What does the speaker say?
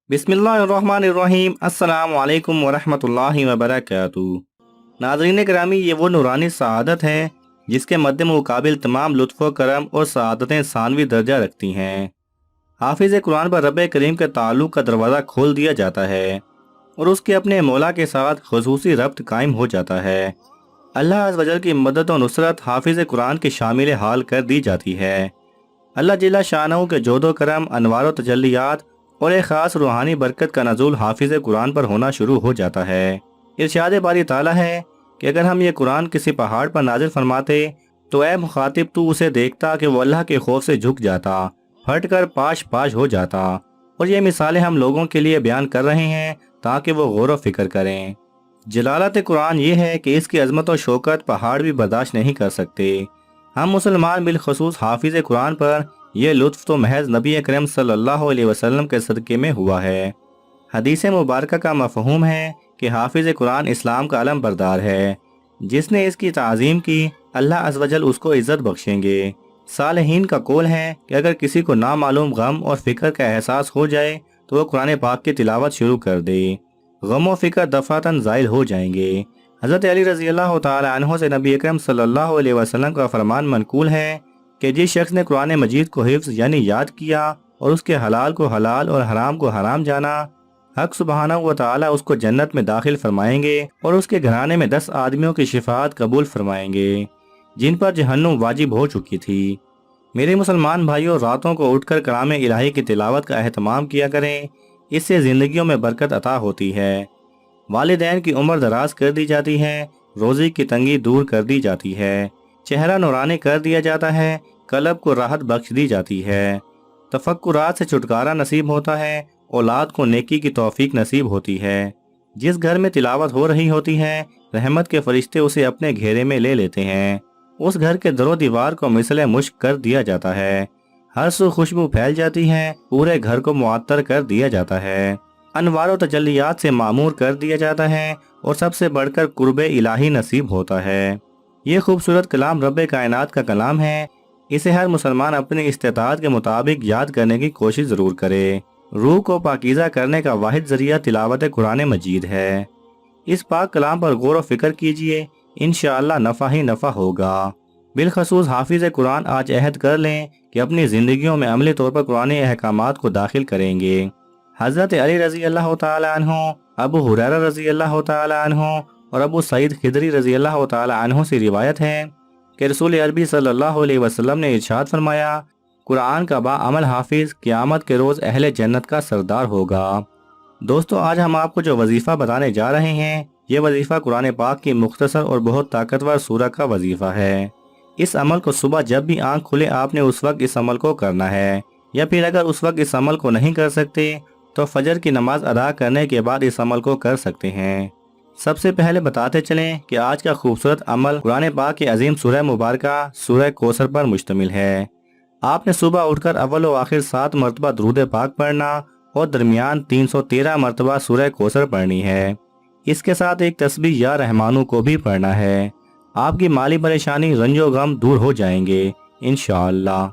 बिस्मिल्लाहिर्रहमानिर्रहीम। अस्सलाम वालेकुम वरहमतुल्लाहि वबरकातुहू। नाज़रीन करामी, ये वो नूरानी सआदत है जिसके मद्दे मुकाबिल तमाम लुत्फ़ करम और सआदतें सानवी दर्जा रखती हैं। हाफिज़ कुरान पर रब करीम के ताल्लुक़ का दरवाज़ा खोल दिया जाता है और उसके अपने मौला के साथ खुसूसी रब्त कायम हो जाता है। अल्लाह अज़्ज़ वजल की मदद और नुसरत हाफिज़ कुरान के शामिल हाल कर दी जाती है। अल्लाह जल्ला शानहू के जोदो करम, अनवार व तजल्लियात और एक ख़ास रूहानी बरकत का नज़ूल हाफिज़ कुरान पर होना शुरू हो जाता है। इरशाद बारी ताला है कि अगर हम ये कुरान किसी पहाड़ पर नाजिल फरमाते तो ऐ मुखातिब तू उसे देखता कि वो अल्लाह के खौफ से झुक जाता, फट कर पाश पाश हो जाता। और ये मिसालें हम लोगों के लिए बयान कर रहे हैं ताकि वो गौर व फिक्र करें। जलालत कुरान ये है कि इसकी अजमत और शौकत पहाड़ भी बर्दाश्त नहीं कर सकते। हम मुसलमान बिलखसूस हाफिज़ कुरान पर यह लुत्फ़ तो महज नबी अकरम सल्लल्लाहु अलैहि वसल्लम के सदक़े में हुआ है। हदीस मुबारक का मफ़हूम है कि हाफिज़ कुरान इस्लाम का अलम बरदार है। जिसने इसकी ताज़ीम की अल्लाह अज़्ज़ वजल उसको इज़्ज़त बख्शेंगे। सालिहीन का कौल है कि अगर किसी को नामालूम गम और फ़िक्र का एहसास हो जाए तो वह कुरान पाक की तिलावत शुरू कर दे। गम और फ़िक्र दफ़ातन ज़ाइल हो जाएंगे। हज़रत अली रज़ी अल्लाह तआला अन्हु से नबी अकरम सल्लल्लाहु अलैहि वसल्लम का फरमान मनकूल है कि जिस शख्स ने कुरान मजीद को हिफ्ज़ यानी याद किया और उसके हलाल को हलाल और हराम को हराम जाना, हक सुबहानहू व तआला उसको जन्नत में दाखिल फरमाएंगे और उसके घराने में 10 आदमियों की शिफात कबूल फरमाएंगे जिन पर जहन्नुम वाजिब हो चुकी थी। मेरे मुसलमान भाइयों, रातों को उठकर कलाम इलाही की तिलावत का एहतमाम किया करें। इससे ज़िंदगियों में बरकत अता होती है। वालिदैन की उम्र दराज कर दी जाती है, रोज़ी की तंगी दूर कर दी जाती है, चेहरा नूरानी कर दिया जाता है, कल्ब को राहत बख्श दी जाती है, तफक्कुरात से छुटकारा नसीब होता है, औलाद को नेकी की तौफीक नसीब होती है। जिस घर में तिलावत हो रही होती है रहमत के फरिश्ते उसे अपने घेरे में ले लेते हैं। उस घर के दरो दीवार को मिसले मुश्क कर दिया जाता है। हर सू खुशबू फैल जाती है, पूरे घर को मुअत्तर कर दिया जाता है, अनवार व तजल्लियात से मामूर कर दिया जाता है और सबसे बढ़कर कुर्बे इलाही नसीब होता है। ये खूबसूरत कलाम रब्बे कायनात का कलाम है। इसे हर मुसलमान अपनी इस्तेताअत के मुताबिक याद करने की कोशिश ज़रूर करे। रूह को पाकीज़ा करने का वाहिद ज़रिया तिलावत कुरान मजीद है। इस पाक कलाम पर गौर व फिक्र कीजिए, इंशाअल्लाह नफ़ा ही नफ़ा होगा। बिलखसूस हाफिज़ कुरान आज अहद कर लें कि अपनी ज़िंदगियों में अमली तौर पर कुरान अहकामात को दाखिल करेंगे। हज़रत अली रज़ी अल्लाह तआला अन्हु, अबू हुरैरा रज़ी अल्लाह तआला अन्हु और अबू सईद खिदरी रज़ी अल्लाह तआला अन्हु से रिवायत है कि रसूल अरबी सल्लल्लाहु अलैहि वसल्लम ने इरशाद फरमाया, कुरान का बाअमल हाफिज़ क़यामत के रोज़ अहले जन्नत का सरदार होगा। दोस्तों, आज हम आपको जो वजीफ़ा बताने जा रहे हैं ये वजीफ़ा कुरान पाक की मुख्तसर और बहुत ताकतवर सूरह का वजीफ़ा है। इस अमल को सुबह जब भी आँख खुले आपने उस वक्त इस अमल को करना है, या फिर अगर उस वक्त इस अमल को नहीं कर सकते तो फजर की नमाज अदा करने के बाद इस अमल को कर सकते हैं। सबसे पहले बताते चलें कि आज का खूबसूरत अमल कुरान पाक की अजीम सूरह मुबारका सूरह कौसर पर मुश्तमिल है। आपने सुबह उठकर अव्वल व आखिर 7 मरतबा दुरूद पाक पढ़ना और दरमियान 313 मरतबा सूरह कौसर पढ़नी है। इसके साथ एक तस्बीह या रहमानू को भी पढ़ना है। आपकी माली परेशानी, रंजो गम दूर हो जाएंगे इंशाअल्लाह।